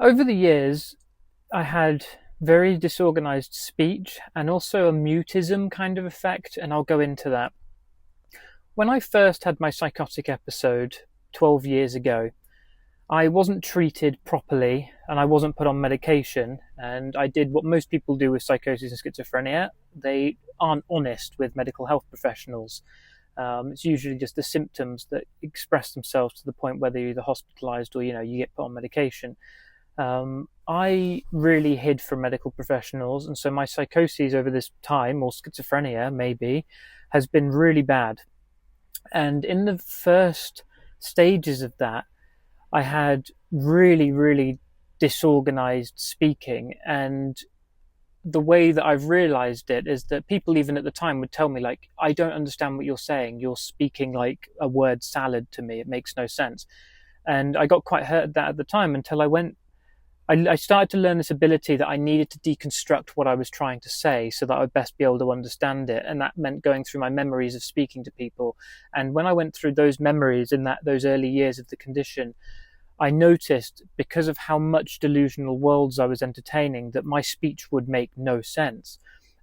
Over the years, I had very disorganized speech and also a mutism kind of effect, and I'll go into that. When I first had my psychotic episode 12 years ago, I wasn't treated properly and I wasn't put on medication. And I did what most people do with psychosis and schizophrenia. They aren't honest with medical health professionals. It's usually just the symptoms that express themselves to the point whether you're either hospitalized or you get put on medication. I really hid from medical professionals, and so my psychosis over this time, or schizophrenia maybe, has been really bad. And in the first stages of that, I had really, really disorganized speaking. And the way that I've realized it is that people, even at the time, would tell me, like, I don't understand what you're saying. You're speaking like a word salad to me. It makes no sense. And I got quite hurt at that at the time until I started to learn this ability that I needed to deconstruct what I was trying to say so that I would best be able to understand it. And that meant going through my memories of speaking to people. And when I went through those memories in those early years of the condition, I noticed, because of how much delusional worlds I was entertaining, that my speech would make no sense.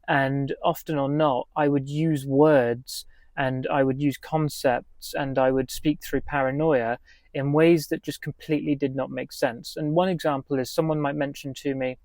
And often or not, I would use words and I would use concepts and I would speak through paranoia in ways that just completely did not make sense. And one example is someone might mention to me,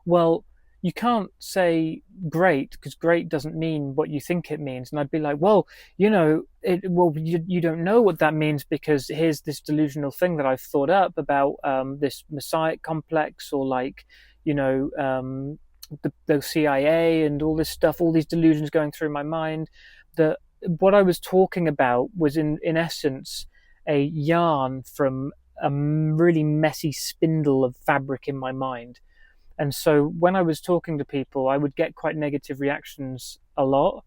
well, you can't say great because great doesn't mean what you think it means. And I'd be like, well, you don't know what that means because here's this delusional thing that I've thought up about this messiah complex, or like, the CIA and all this stuff, all these delusions going through my mind. That what I was talking about was in essence a yarn from a really messy spindle of fabric in my mind. And so when I was talking to people, I would get quite negative reactions a lot.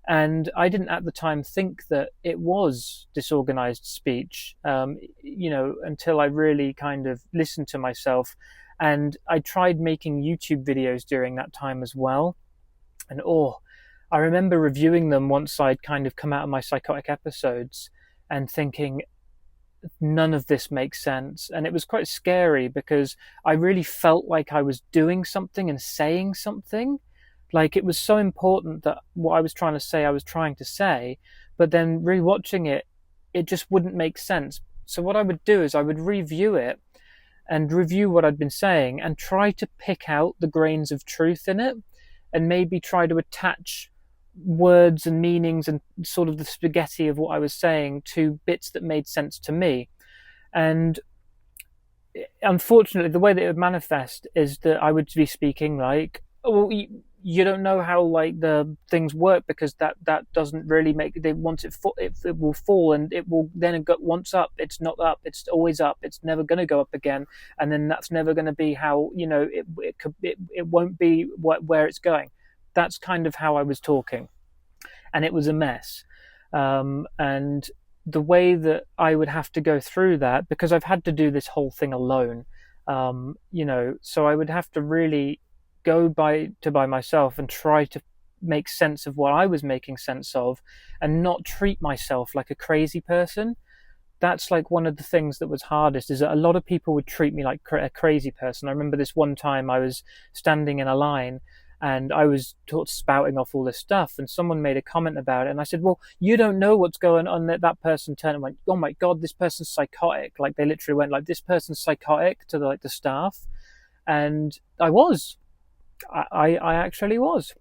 And I didn't at the time think that it was disorganized speech, until I really kind of listened to myself. And I tried making YouTube videos during that time as well. And I remember reviewing them once I'd kind of come out of my psychotic episodes and thinking, none of this makes sense. And it was quite scary because I really felt like I was doing something and saying something. Like, it was so important that what I was trying to say, I was trying to say, but then rewatching it, it just wouldn't make sense. So what I would do is I would review it and review what I'd been saying and try to pick out the grains of truth in it and maybe try to attach words and meanings and sort of the spaghetti of what I was saying to bits that made sense to me. And unfortunately, the way that it would manifest is that I would be speaking like, well, you don't know how like the things work because that doesn't really make, they once it will fall, and it will then go once up, it's not up, it's always up, it's never going to go up again, and then that's never going to be how it won't be where it's going. That's kind of how I was talking, and it was a mess. And the way that I would have to go through that, because I've had to do this whole thing alone, so I would have to really go by myself and try to make sense of what I was making sense of, and not treat myself like a crazy person. That's like one of the things that was hardest, is that a lot of people would treat me like a crazy person. I remember this one time I was standing in a line and I was spouting off all this stuff, and someone made a comment about it, and I said, well, you don't know what's going on. That person turned and went, oh my God, this person's psychotic. Like, they literally went like, this person's psychotic, to the staff. And I was. I actually was.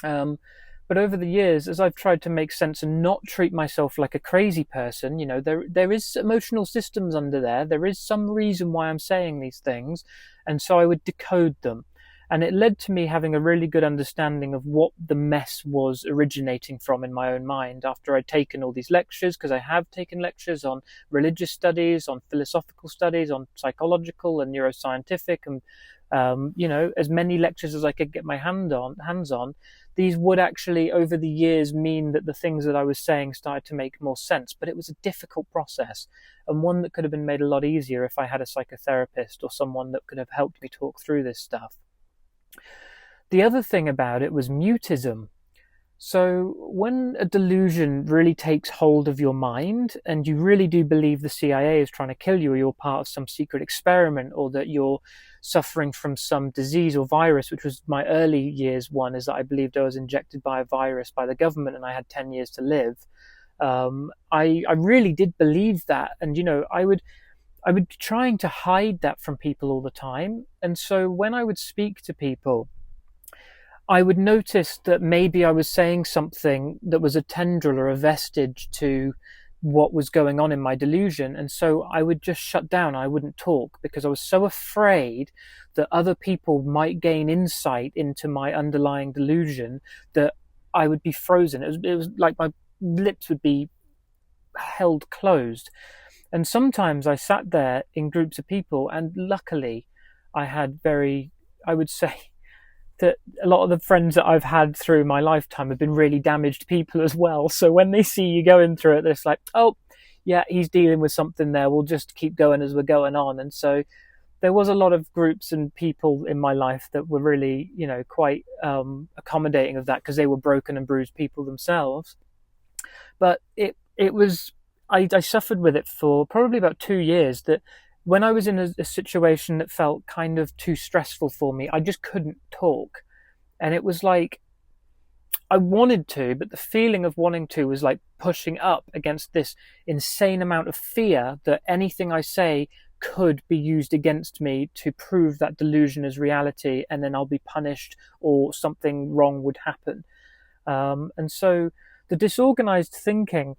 But over the years, as I've tried to make sense and not treat myself like a crazy person, there is emotional systems under there. There is some reason why I'm saying these things. And so I would decode them. And it led to me having a really good understanding of what the mess was originating from in my own mind after I'd taken all these lectures, because I have taken lectures on religious studies, on philosophical studies, on psychological and neuroscientific, and as many lectures as I could get my hands on. These would actually, over the years, mean that the things that I was saying started to make more sense. But it was a difficult process, and one that could have been made a lot easier if I had a psychotherapist or someone that could have helped me talk through this stuff. The other thing about it was mutism. So, when a delusion really takes hold of your mind and you really do believe the CIA is trying to kill you, or you're part of some secret experiment, or that you're suffering from some disease or virus, which was my early years one, is that I believed I was injected by a virus by the government and I had 10 years to live. I really did believe that. And, I would be trying to hide that from people all the time. And so when I would speak to people, I would notice that maybe I was saying something that was a tendril or a vestige to what was going on in my delusion. And so I would just shut down. I wouldn't talk because I was so afraid that other people might gain insight into my underlying delusion that I would be frozen. It was like my lips would be held closed. And sometimes I sat there in groups of people, and luckily I had I would say, that a lot of the friends that I've had through my lifetime have been really damaged people as well. So when they see you going through it, they're like, oh, yeah, he's dealing with something there. We'll just keep going as we're going on. And so there was a lot of groups and people in my life that were really, quite accommodating of that because they were broken and bruised people themselves. But it was, I suffered with it for probably about 2 years, that when I was in a situation that felt kind of too stressful for me, I just couldn't talk. And it was like I wanted to, but the feeling of wanting to was like pushing up against this insane amount of fear that anything I say could be used against me to prove that delusion is reality, and then I'll be punished or something wrong would happen. And so the disorganized thinking,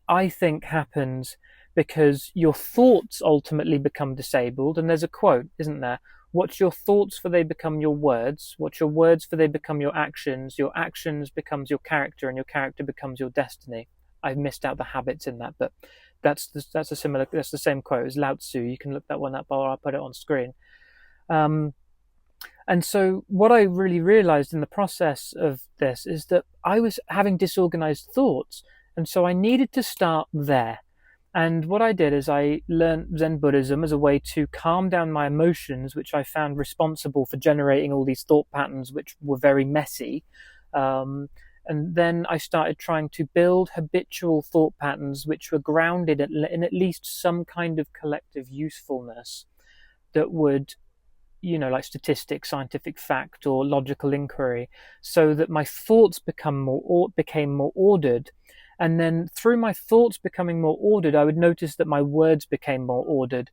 I think, happens because your thoughts ultimately become disabled. And there's a quote, isn't there? Watch your thoughts, for they become your words. Watch your words, for they become your actions. Your actions becomes your character, and your character becomes your destiny. I've missed out the habits in that, but that's the same quote as Lao Tzu. You can look that one up, or I'll put it on screen. And so what I really realized in the process of this is that I was having disorganized thoughts. And so I needed to start there. And what I did is I learned Zen Buddhism as a way to calm down my emotions, which I found responsible for generating all these thought patterns, which were very messy. And then I started trying to build habitual thought patterns, which were grounded in at least some kind of collective usefulness that would, like statistics, scientific fact, or logical inquiry, so that my thoughts became more ordered. And then through my thoughts becoming more ordered, I would notice that my words became more ordered.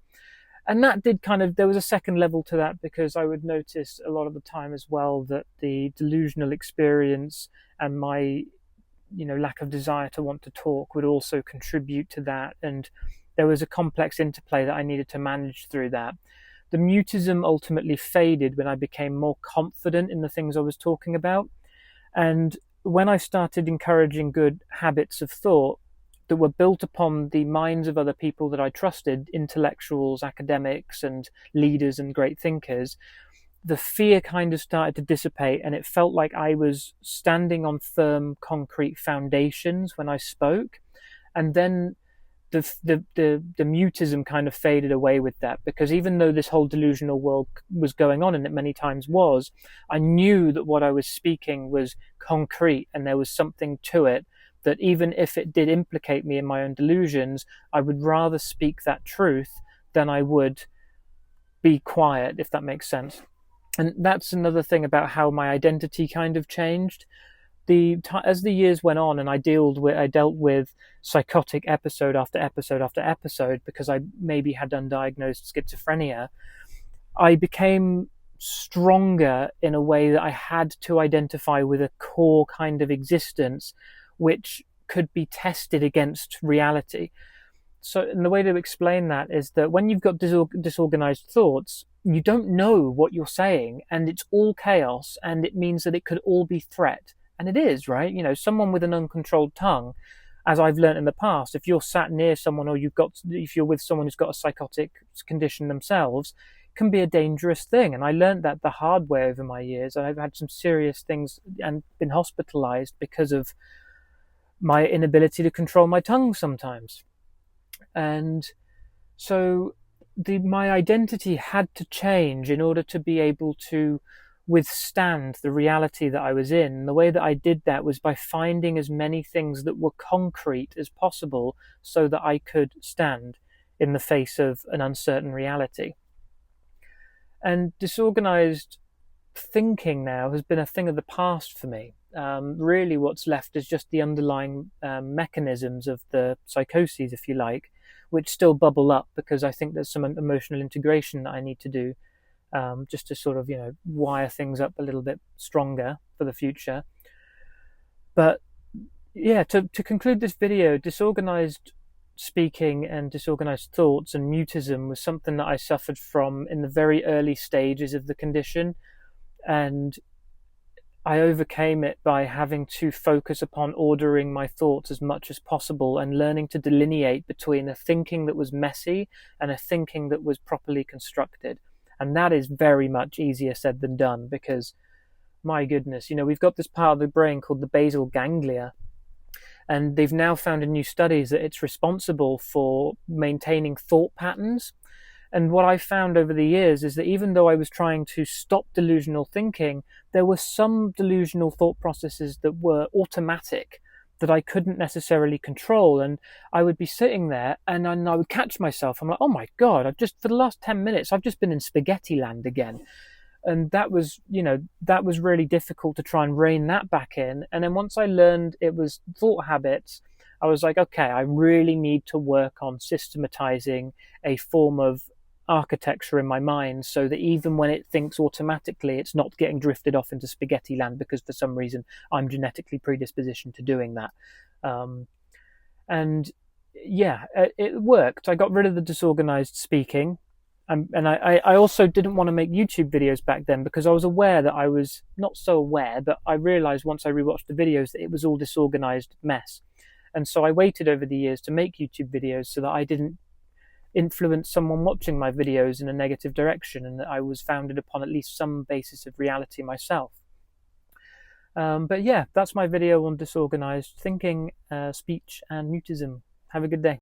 And that did there was a second level to that, because I would notice a lot of the time as well that the delusional experience and my, lack of desire to want to talk would also contribute to that. And there was a complex interplay that I needed to manage through that. The mutism ultimately faded when I became more confident in the things I was talking about. And when I started encouraging good habits of thought that were built upon the minds of other people that I trusted, intellectuals, academics, and leaders and great thinkers, the fear kind of started to dissipate, and it felt like I was standing on firm, concrete foundations when I spoke. And then the mutism kind of faded away with that, because even though this whole delusional world was going on, and it many times was, I knew that what I was speaking was concrete, and there was something to it, that even if it did implicate me in my own delusions, I would rather speak that truth than I would be quiet, if that makes sense. And that's another thing about how my identity kind of changed. As the years went on, and I dealt with psychotic episode after episode after episode, because I maybe had undiagnosed schizophrenia, I became stronger in a way that I had to identify with a core kind of existence which could be tested against reality. So, and the way to explain that is that when you've got disorganized thoughts, you don't know what you're saying, and it's all chaos, and it means that it could all be threat. And it is, right? Someone with an uncontrolled tongue, as I've learned in the past, if you're sat near someone, or if you're with someone who's got a psychotic condition themselves, can be a dangerous thing. And I learned that the hard way over my years. I've had some serious things and been hospitalized because of my inability to control my tongue sometimes. And so my identity had to change in order to be able to withstand the reality that I was in. And the way that I did that was by finding as many things that were concrete as possible so that I could stand in the face of an uncertain reality. And disorganized thinking now has been a thing of the past for me. Really what's left is just the underlying mechanisms of the psychoses, if you like, which still bubble up because I think there's some emotional integration that I need to do, just to sort of, wire things up a little bit stronger for the future. But yeah, to conclude this video, disorganized speaking and disorganized thoughts and mutism was something that I suffered from in the very early stages of the condition. And I overcame it by having to focus upon ordering my thoughts as much as possible and learning to delineate between a thinking that was messy and a thinking that was properly constructed. And that is very much easier said than done because, my goodness, we've got this part of the brain called the basal ganglia. And they've now found in new studies that it's responsible for maintaining thought patterns. And what I found over the years is that even though I was trying to stop delusional thinking, there were some delusional thought processes that were automatic that I couldn't necessarily control. And I would be sitting there and I would catch myself. I'm like, oh my God, for the last 10 minutes, I've just been in spaghetti land again. And that was really difficult to try and rein that back in. And then once I learned it was thought habits, I was like, okay, I really need to work on systematizing a form of architecture in my mind so that even when it thinks automatically, it's not getting drifted off into spaghetti land because for some reason I'm genetically predispositioned to doing that. And yeah, it worked. I got rid of the disorganized speaking. And I also didn't want to make YouTube videos back then because I was aware that I was not so aware, but I realized once I rewatched the videos that it was all disorganized mess. And so I waited over the years to make YouTube videos so that I didn't influence someone watching my videos in a negative direction and that I was founded upon at least some basis of reality myself. But yeah, that's my video on disorganized thinking, speech, and mutism. Have a good day.